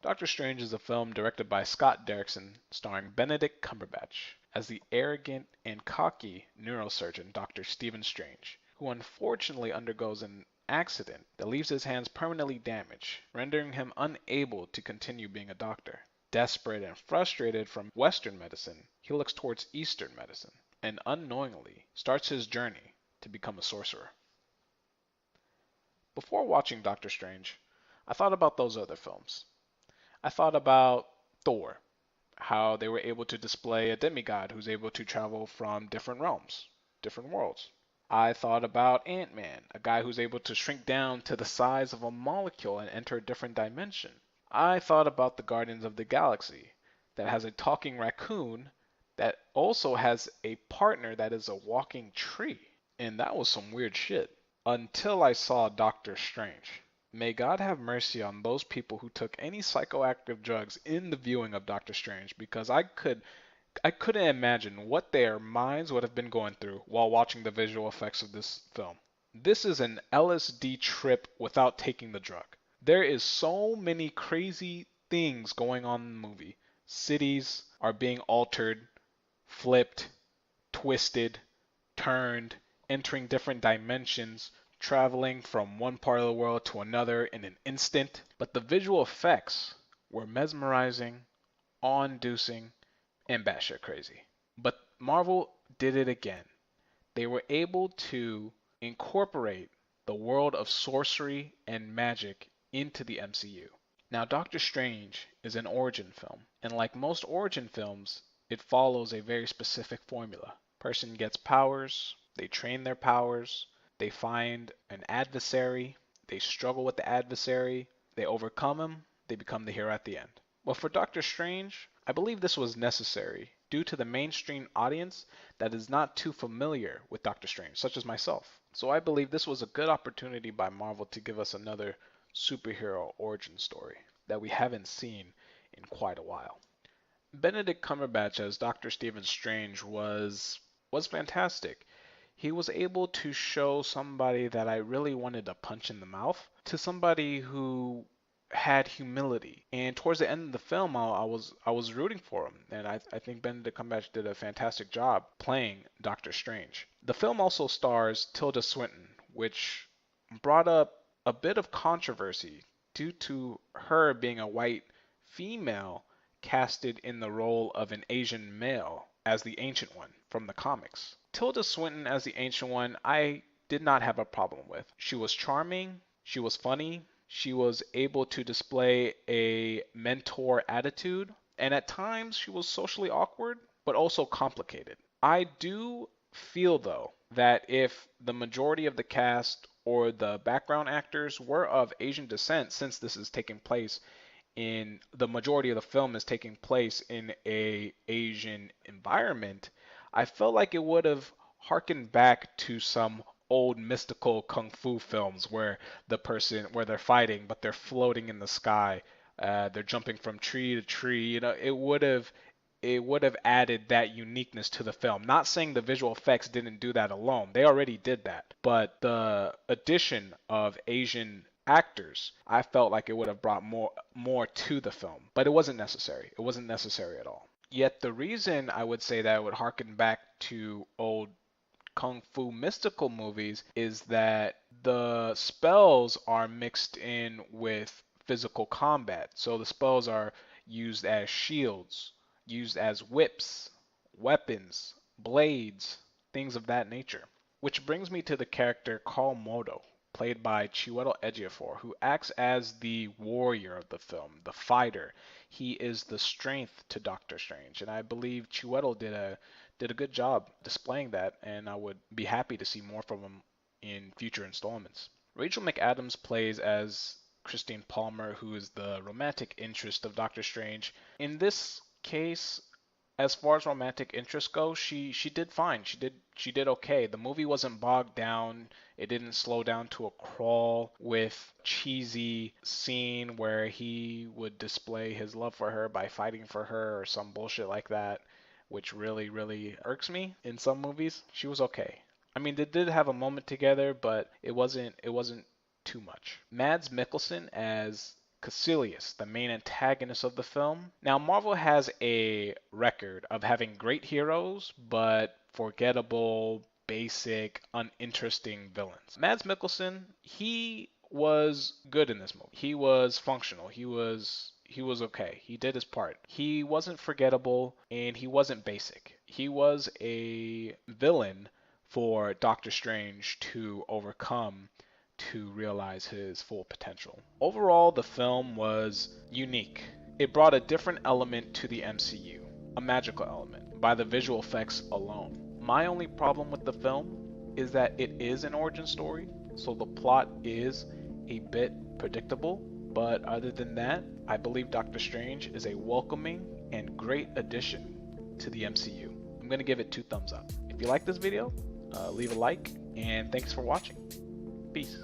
Doctor Strange is a film directed by Scott Derrickson starring Benedict Cumberbatch as the arrogant and cocky neurosurgeon Dr. Stephen Strange, who unfortunately undergoes an accident that leaves his hands permanently damaged, rendering him unable to continue being a doctor. Desperate and frustrated from Western medicine, he looks towards Eastern medicine and unknowingly starts his journey to become a sorcerer. Before watching Doctor Strange, I thought about those other films. I thought about Thor, how they were able to display a demigod who's able to travel from different realms, different worlds. I thought about Ant-Man, a guy who's able to shrink down to the size of a molecule and enter a different dimension. I thought about the Guardians of the Galaxy, that has a talking raccoon that also has a partner that is a walking tree. And that was some weird shit. Until I saw Doctor Strange. May God have mercy on those people who took any psychoactive drugs in the viewing of Doctor Strange because I couldn't imagine what their minds would have been going through while watching the visual effects of this film. This is an LSD trip without taking the drug. There is so many crazy things going on in the movie. Cities are being altered, flipped, twisted, turned, entering different dimensions, traveling from one part of the world to another in an instant. But the visual effects were mesmerizing, awe-inducing, and batshit crazy. But Marvel did it again. They were able to incorporate the world of sorcery and magic into the MCU. Now, Doctor Strange is an origin film, and like most origin films, it follows a very specific formula. Person gets powers, they train their powers, they find an adversary, they struggle with the adversary, they overcome him, they become the hero at the end. Well, for Doctor Strange, I believe this was necessary due to the mainstream audience that is not too familiar with Doctor Strange, such as myself. So I believe this was a good opportunity by Marvel to give us another superhero origin story that we haven't seen in quite a while. Benedict Cumberbatch as Doctor Stephen Strange was fantastic. He was able to show somebody that I really wanted to punch in the mouth to somebody who had humility. And towards the end of the film, I was rooting for him, and I think Benedict Cumberbatch did a fantastic job playing Doctor Strange. The film also stars Tilda Swinton, which brought up a bit of controversy due to her being a white female casted in the role of an Asian male as the Ancient One from the comics. Tilda Swinton as the Ancient One, I did not have a problem with. She was charming, she was funny, she was able to display a mentor attitude, and at times she was socially awkward, but also complicated. I do feel, though, that if the majority of the cast or the background actors were of Asian descent, since this is taking place in the majority of the film is taking place in a Asian environment, I felt like it would have harkened back to some old mystical kung fu films where they're fighting but they're floating in the sky, they're jumping from tree to tree. It would have added that uniqueness to the film. Not saying the visual effects didn't do that alone. They already did that. But the addition of Asian actors, I felt like it would have brought more to the film. But it wasn't necessary. It wasn't necessary at all. Yet the reason I would say that it would harken back to old kung fu mystical movies is that the spells are mixed in with physical combat. So the spells are used as shields, used as whips, weapons, blades, things of that nature. Which brings me to the character Karl Modo, played by Chiwetel Ejiofor, who acts as the warrior of the film, the fighter. He is the strength to Doctor Strange, and I believe Chiwetel did a good job displaying that, and I would be happy to see more from him in future installments. Rachel McAdams plays as Christine Palmer, who is the romantic interest of Doctor Strange. In this case, as far as romantic interests go, she did fine. She did okay. The movie wasn't bogged down. It didn't slow down to a crawl with cheesy scene where he would display his love for her by fighting for her or some bullshit like that, which really really irks me in some movies. She was okay. I mean, they did have a moment together, but it wasn't too much. Mads Mikkelsen as Kaecilius, the main antagonist of the film. Now, Marvel has a record of having great heroes, but forgettable, basic, uninteresting villains. Mads Mikkelsen, he was good in this movie. He was functional. He was okay. He did his part. He wasn't forgettable and he wasn't basic. He was a villain for Doctor Strange to overcome to realize his full potential. Overall, the film was unique. It brought a different element to the MCU, a magical element, by the visual effects alone. My only problem with the film is that it is an origin story, so the plot is a bit predictable, but other than that, I believe Doctor Strange is a welcoming and great addition to the MCU. I'm going to give it 2 thumbs up. If you like this video, leave a like, and thanks for watching. Peace.